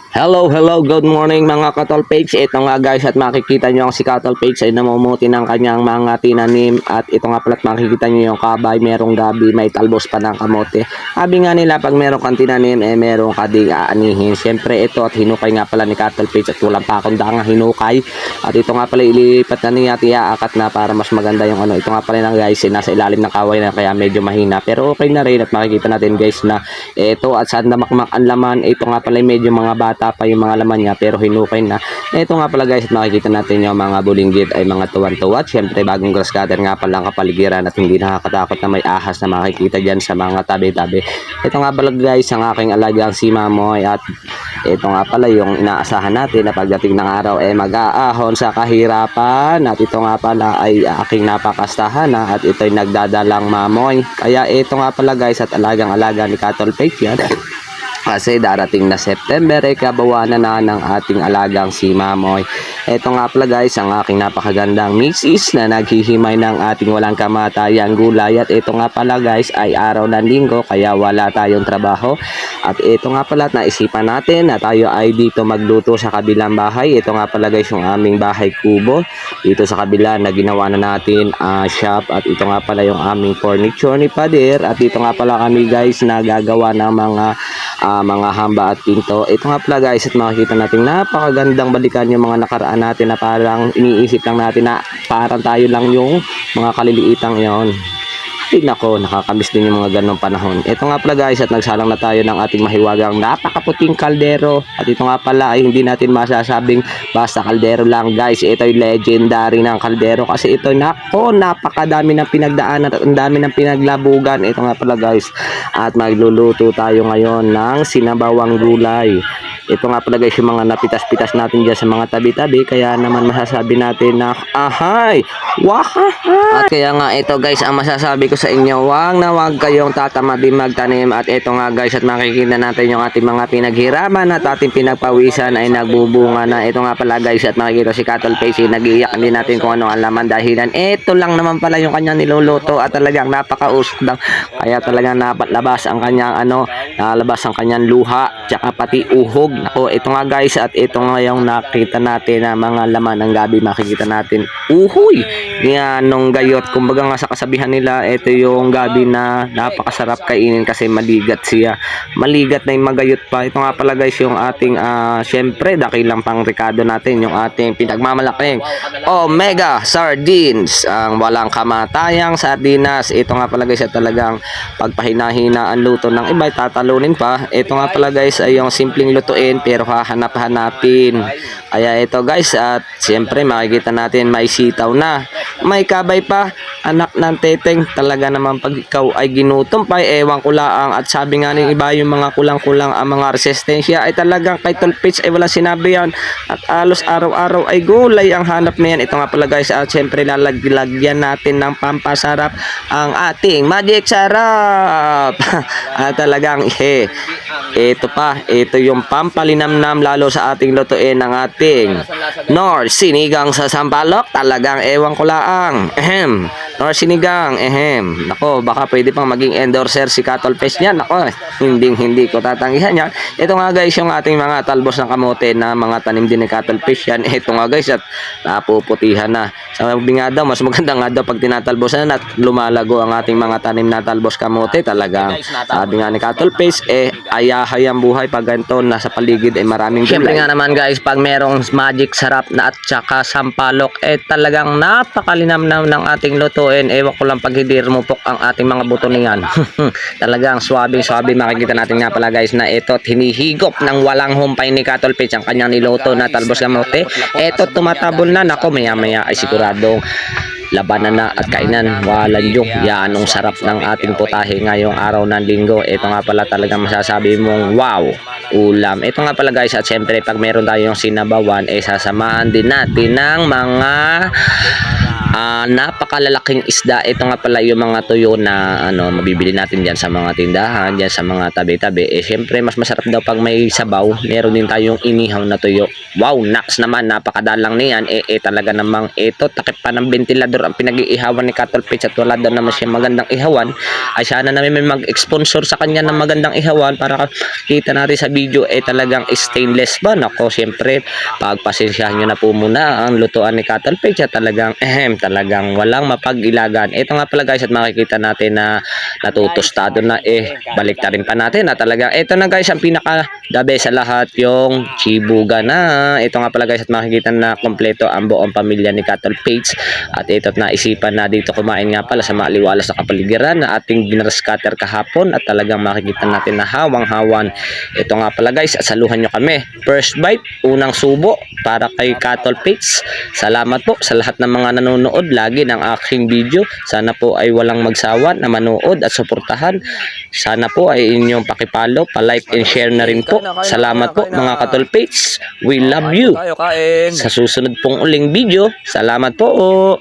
Hello, good morning mga Cattle Page. Ito nga guys at makikita nyo ang si Cattle Page ay namumuti ng kanyang mga tinanim. At ito nga pala at makikita nyo yung kabay, merong gabi, may talbos pa ng kamote. Sabi nga nila pag meron kang tinanim meron ka ding aanihin. Siyempre ito at hinukay nga pala ni Cattle Page at walang pa akong daang hinukay. At ito nga pala ilipat na niya tiaakat na para mas maganda yung ano. Ito nga pala guys nasa ilalim ng kaway na kaya medyo mahina. Pero okay na rin at makikita natin guys na ito at saan damakmak ang laman. Ito nga pala medyo mga bata pa yung mga laman niya pero hinukay na. Ito nga pala guys at makikita natin yung mga bulinggit ay mga tuwan-tuwa. Siyempre bagong grass cutter nga pala ang kapaligiran at hindi nakakatakot na may ahas na makikita dyan sa mga tabi-tabi. Ito nga pala guys ang aking alagang si Mamoy at ito nga pala yung inaasahan natin na pagdating ng araw ay mag-aahon sa kahirapan at ito nga pala ay aking napakastahan na at ito'y nagdadalang Mamoy. Kaya ito nga pala guys at alagang-alaga ni Cattle Page yan. Kasi darating na September ay kabawanan na ng ating alagang si Mamoy. Ito nga pala guys ang aking napakagandang misis na naghihimay ng ating walang kamatayang gulay. At ito nga pala guys ay araw ng linggo kaya wala tayong trabaho. At ito nga pala naisipan natin na tayo ay dito magluto sa kabilang bahay. Ito nga pala guys yung aming bahay kubo. Dito sa kabila na ginawa na natin shop. At ito nga pala yung aming furniture ni Pader. At dito nga pala kami guys na gagawa ng mga hamba at pinto. Ito nga pala guys at makikita natin napakagandang balikan yung mga nakaraan natin na parang iniisip lang natin na parang tayo lang yung mga kaliliitang yon. Ay nako, nakakamiss din yung mga ganong panahon. Ito nga pala guys at nagsalang na tayo ng ating mahiwagang napakaputing kaldero. At ito nga pala ay hindi natin masasabing basta kaldero lang guys. Ito ay legendary ng kaldero kasi ito nako, napakadami ng pinagdaanan at ang dami ng pinaglabugan. Ito nga pala guys at magluluto tayo ngayon ng sinabawang gulay. Ito nga pala guys yung mga napitas-pitas natin dyan sa mga tabi-tabi. Kaya naman masasabi natin na ahay! Wahaha! At kaya nga ito guys ang masasabi ko sa inyo, wag na wag kayong tatamadi magtanim. At ito nga guys at makikita natin yung ating mga pinaghirapan at ating pinagpawisan ay nagbubunga na. Ito nga pala guys at makikita si Cattle Page nag-iiyak din natin kung ano ang laman dahilan. Ito lang naman pala yung kanyang niluluto at talagang napakausok lang. Kaya talagang napalabas ang kanyang nalabas ang kanyang luha tsaka pati uhog. Nako, ito nga guys at ito nga yung nakita natin na mga laman ng gabi, makikita natin uhoy yan nung gayot. Kumbaga nga sa kasabihan nila ito yung gabi na napakasarap kainin kasi maligat siya, maligat na yung magayot pa. Ito nga pala guys yung ating syempre dakilang pang rekado natin, yung ating pinagmamalaking Omega Sardines, ang walang kamatayang sardinas. Ito nga pala guys at talagang pagpahinahina ang luto ng iba tatalunin pa. Ito nga pala guys ay yung simpleng lutuin pero hahanap-hanapin. Kaya ito guys at siyempre makikita natin may sitaw na, may kabay pa, anak ng teteng. Talaga naman pag ikaw ay ginutom pa ewan ko lang. At sabi nga ng iba yung mga kulang-kulang ang mga resistensya ay talagang kay Tulpits ay wala sinabi yan. At alos araw-araw ay gulay ang hanap na yan. Ito nga pala guys at siyempre lalagyan natin ng pampasarap ang ating magic sarap. At talagang ito yung pampalinamnam lalo sa ating lutuin ng ating Nor sinigang sa sampalok. Talagang ewan ko laang. Nor sinigang. Nako, baka pwede pang maging endorser si Cattle Page niyan. Nako, hindi ko tatanggihan yan. Ito nga guys yung ating mga talbos ng kamote na mga tanim din ni Cattle Page yan. Ito nga guys at napuputihan na. Sabi nga daw mas maganda nga daw pag tinatalbosan at lumalago ang ating mga tanim na talbos kamote. Talagang sabi nga ni Cattle Page ayahay ang buhay pag ganito nasa paligid ay maraming gulay. Siyempre nga naman guys pag merong magic sarap na at saka sampalok talagang napakalinamnam ng ating lutuin. Ewan ko lang pag hindi rumupok ang ating mga buto niyan. Talagang swabing makikita natin nga pala guys na ito hinihigop ng walang humpay ni Cattle Page ang kanyang niluto na talbos kamote. Ito tumatabon na. Nako, maya ay siguradong labanan na at kainan. Walang yung yanong sarap ng ating putahe ngayong araw ng linggo. Ito nga pala talagang masasabi mong wow, ulam. Ito nga pala guys at syempre pag meron tayong sinabawan sasamahan din natin ng mga napakalalaking isda. Ito nga pala yung mga tuyo na mabibili natin diyan sa mga tindahan, diyan sa mga tabi-tabi. Syempre mas masarap daw pag may sabaw. Meron din tayong inihaw na tuyo. Wow, naks naman, napakadalang niyan. Talaga namang ito, takip pa ng ventilador ang pinag-iihawan ni Cattle Page at wala daw naman siya magandang ihawan. Ay sana namin may mag-sponsor sa kanya ng magandang ihawan para kita natin sa video talagang stainless ba. Nako, syempre pagpasensyahan nyo na po muna ang lutuan ni Cattle Page at talagang walang mapag-ilagan. Ito nga pala guys, at makikita natin na natutostado na. Balik na rin pa natin na talaga. Ito na guys, ang pinaka the best sa lahat, yung chibuga na. Ito nga pala guys, at makikita na kompleto ang buong pamilya ni Cattle Page. At ito at naisipan na dito kumain nga pala sa maaliwalas na kapaligiran na ating binrescatter kahapon. At talagang makikita natin na hawang-hawan. Ito nga pala guys, saluhan nyo kami. First bite, unang subo para kay Cattle Page. Salamat po sa lahat ng mga nanonood lagi ng aking video. Sana po ay walang magsawa na manood at suportahan. Sana po ay inyong pakipalo, pa-like and share na rin po. Salamat po mga Cattle Page. We love you. Sa susunod pong uling video, salamat po.